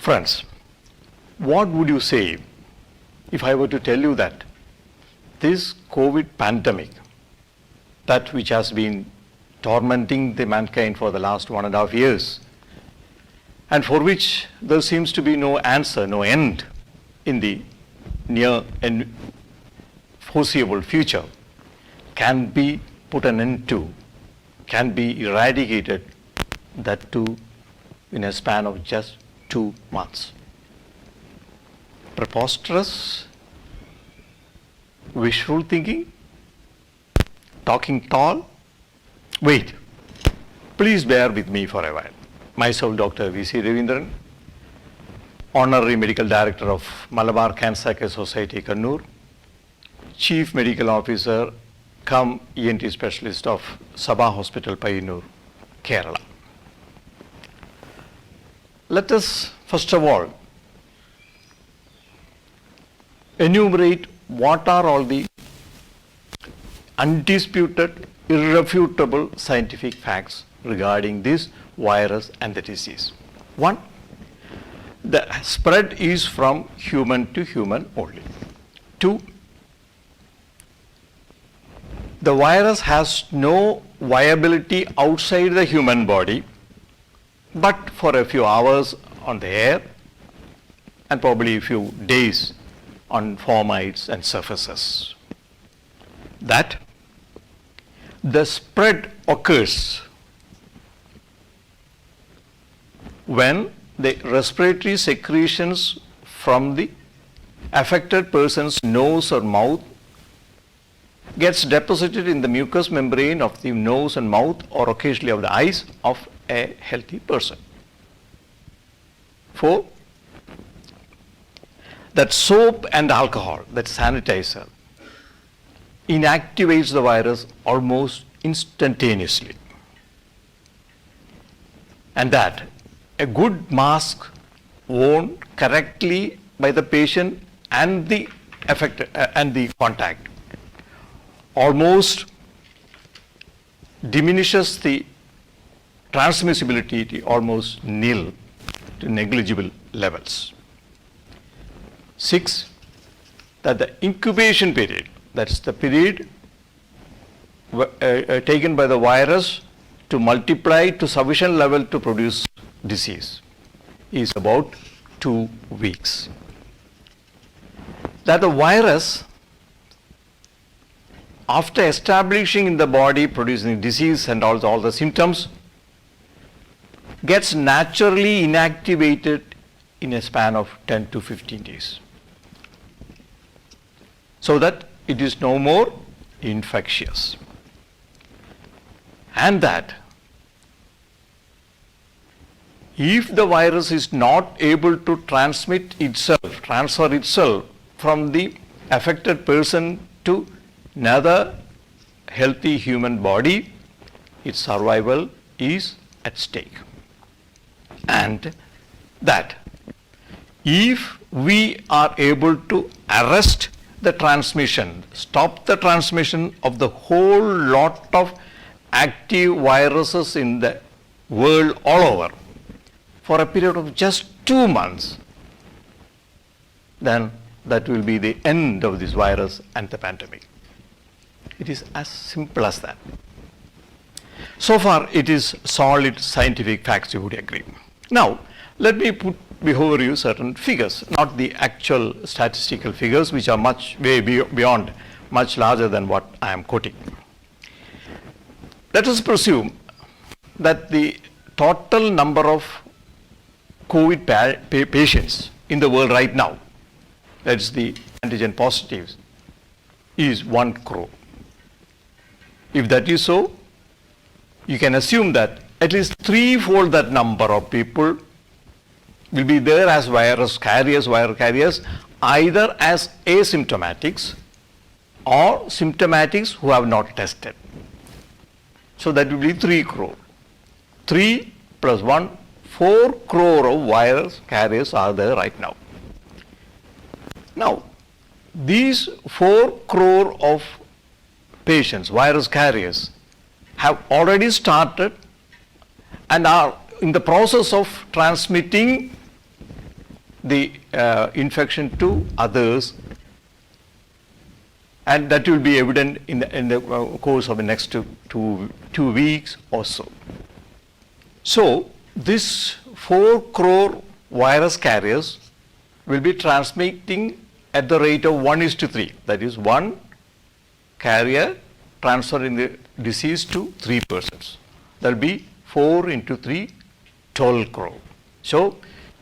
Friends, what would you say if I were to tell you that this COVID pandemic, that which has been tormenting the mankind for the last 1.5 years, and for which there seems to be no answer, no end in the near and foreseeable future, can be put an end to, can be eradicated, that too in a span of just 2 months. Preposterous, wishful thinking, talking tall? Wait, please bear with me for a while. Myself, Dr.vc Ravindran, Honorary Medical Director of Malabar Cancer Care Society, Kannur, Chief Medical Officer cum ENT Specialist of Sabha Hospital, Payyanur, Kerala. Let us first of all enumerate what are all the undisputed, irrefutable scientific facts regarding this virus and the disease. 1. The spread is from human to human only. 2. The virus has no viability outside the human body, but for a few hours on the air and probably a few days on formites and surfaces. That the spread occurs when the respiratory secretions from the affected person's nose or mouth gets deposited in the mucous membrane of the nose and mouth, or occasionally of the eyes, of a healthy person. 4. That soap and alcohol, that sanitizer, inactivates the virus almost instantaneously. And that a good mask worn correctly by the patient and the affected and the contact almost diminishes the transmissibility to almost nil to negligible levels. 6. That the incubation period, that's the period taken by the virus to multiply to sufficient level to produce disease, is about 2 weeks. That the virus, after establishing in the body, producing disease and all the symptoms, gets naturally inactivated in a span of 10 to 15 days. So that it is no more infectious. And that if the virus is not able to transfer itself from the affected person to another healthy human body, its survival is at stake. And that if we are able to arrest the transmission, stop the transmission of the whole lot of active viruses in the world all over for a period of just 2 months, then that will be the end of this virus and the pandemic. It is as simple as that. So far, it is solid scientific facts, you would agree. Now, let me put before you certain figures, not the actual statistical figures, which are way beyond, much larger than what I am quoting. Let us presume that the total number of COVID patients in the world right now, that's the antigen positives, is 1 crore. If that is so, you can assume that at least 3-fold that number of people will be there as virus carriers, either as asymptomatics or symptomatics who have not tested. So that will be 3 crore. 3 plus 1, 4 crore of virus carriers are there right now. Now, these 4 crore of patients, virus carriers, have already started and are in the process of transmitting the infection to others, and that will be evident in the course of the next two weeks or so. So this 4 crore virus carriers will be transmitting at the rate of 1:3. That is, one carrier transferring the disease to 3 persons. That will be 4 into 3, 12 crore. So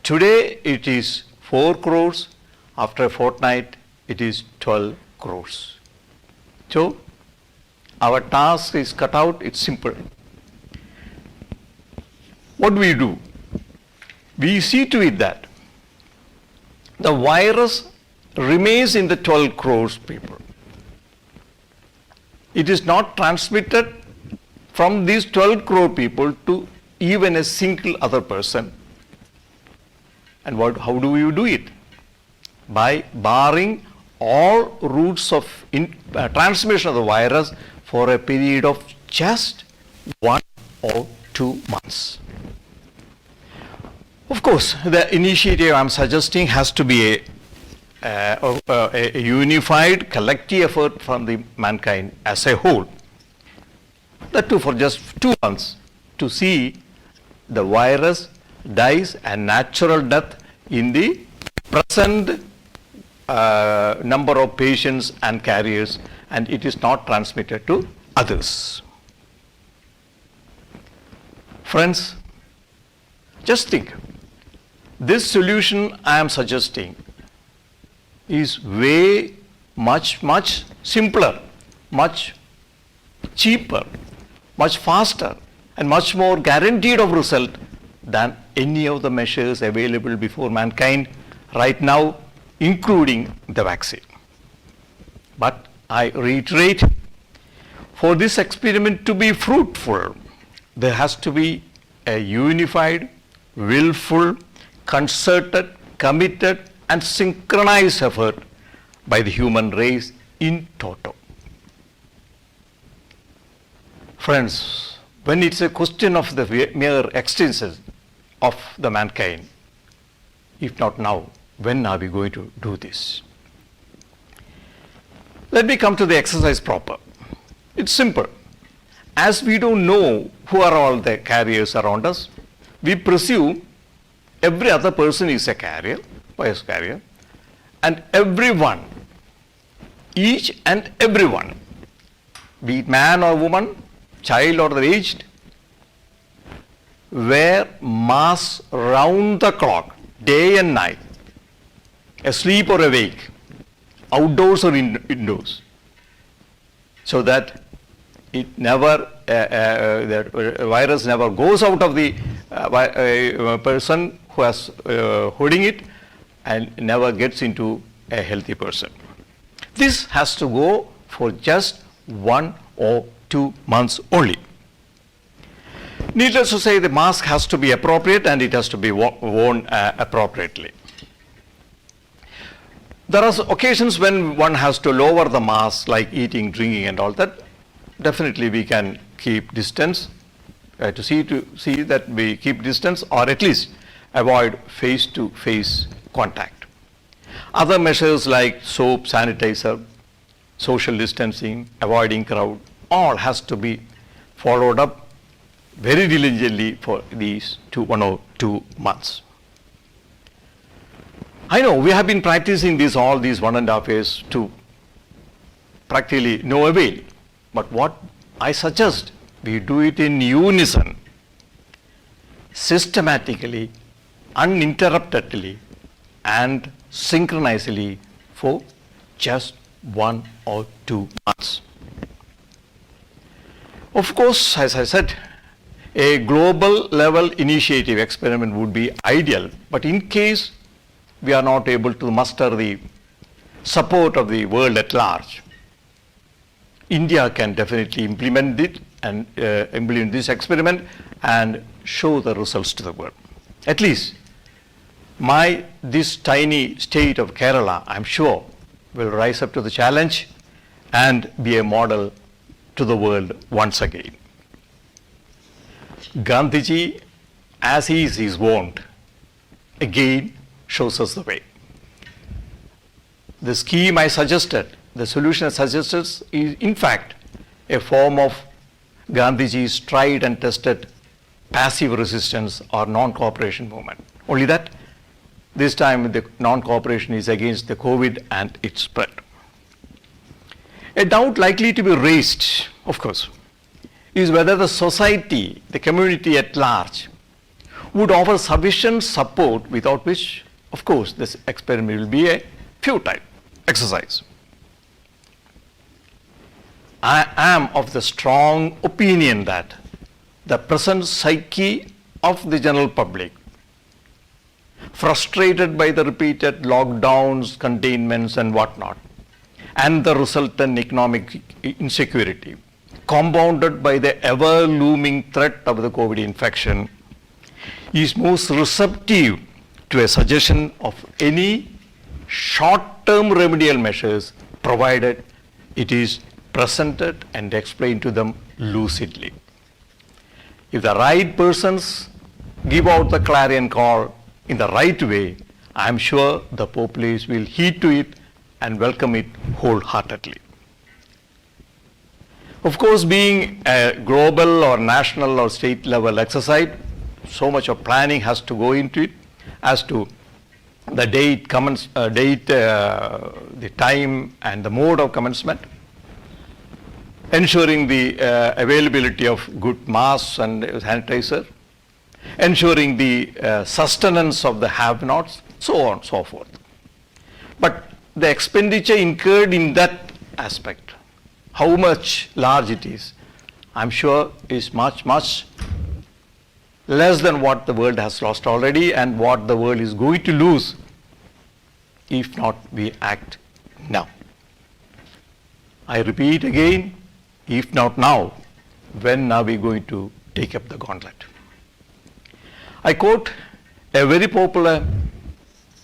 today it is 4 crores. After a fortnight it is 12 crores. So our task is cut out. It's simple. What do we do? We see to it that the virus remains in the 12 crores people. It is not transmitted from these 12 crore people to even a single other person. And how do you do it? By barring all routes of transmission of the virus for a period of just 1 or 2 months. Of course, the initiative I am suggesting has to be a unified collective effort from the mankind as a whole. That too for just 2 months, to see the virus dies a natural death in the present number of patients and carriers, and it is not transmitted to others. Friends, just think, this solution I am suggesting is way much simpler, much cheaper, much faster, and much more guaranteed of result than any of the measures available before mankind right now, including the vaccine. But I reiterate, for this experiment to be fruitful, there has to be a unified, willful, concerted, committed, and synchronized effort by the human race in toto. Friends, when it's a question of the mere existence of the mankind, if not now, when are we going to do this? Let me come to the exercise proper. It's simple. As we don't know who are all the carriers around us, we presume every other person is a carrier, virus carrier, and everyone, each and everyone, be it man or woman, child or the aged, wear masks round the clock, day and night, asleep or awake, outdoors or indoors, so that it never, the virus never goes out of the person who has holding it and never gets into a healthy person. This has to go for just 1 or 2 months only. Needless to say, the mask has to be appropriate and it has to be worn appropriately. There are occasions when one has to lower the mask, like eating, drinking and all that. Definitely we can keep distance, to see that we keep distance, or at least avoid face-to-face contact. Other measures like soap, sanitizer, social distancing, avoiding crowd, all has to be followed up very diligently for these 1 or 2 months. I know we have been practicing this all these 1.5 years to practically no avail. But what I suggest, we do it in unison, systematically, uninterruptedly, and synchronously for just 1 or 2 months. Of course, as I said, a global level initiative experiment would be ideal, but in case we are not able to muster the support of the world at large, India can definitely implement it and implement this experiment and show the results to the world. At least this tiny state of Kerala, I'm sure, will rise up to the challenge and be a model to the world once again. Gandhiji, as he is his wont, again shows us the way. The scheme I suggested, the solution I suggested is in fact a form of Gandhiji's tried and tested passive resistance or non-cooperation movement. Only that this time the non-cooperation is against the COVID and its spread. A doubt likely to be raised, of course, is whether the society, the community at large, would offer sufficient support without which, of course, this experiment will be a futile exercise. I am of the strong opinion that the present psyche of the general public, frustrated by the repeated lockdowns, containments and whatnot, and the resultant economic insecurity, compounded by the ever-looming threat of the COVID infection, is most receptive to a suggestion of any short-term remedial measures, provided it is presented and explained to them lucidly. If the right persons give out the clarion call in the right way, I am sure the populace will heed to it and welcome it wholeheartedly. Of course, being a global or national or state level exercise, so much of planning has to go into it as to the the time and the mode of commencement, ensuring the availability of good masks and sanitizer, ensuring the sustenance of the have-nots, so on and so forth. But the expenditure incurred in that aspect, how much large it is, I'm sure is much less than what the world has lost already and what the world is going to lose if not we act now. I repeat again, if not now, when are we going to take up the gauntlet? I quote a very popular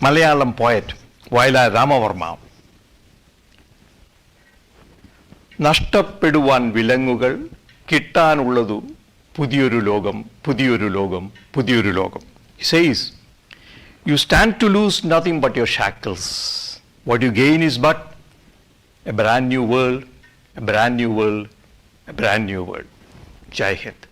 Malayalam poet, Vaila Ramavarma. നഷ്ടപ്പെടുവാൻ വിലങ്ങുകൾ കിട്ടാനുള്ളതു പുതിയൊരു ലോകം പുതിയൊരു ലോകം പുതിയൊരു ലോകം. He says, you stand to lose nothing but your shackles. What you gain is but a brand new world, a brand new world, a brand new world. Jai Hind.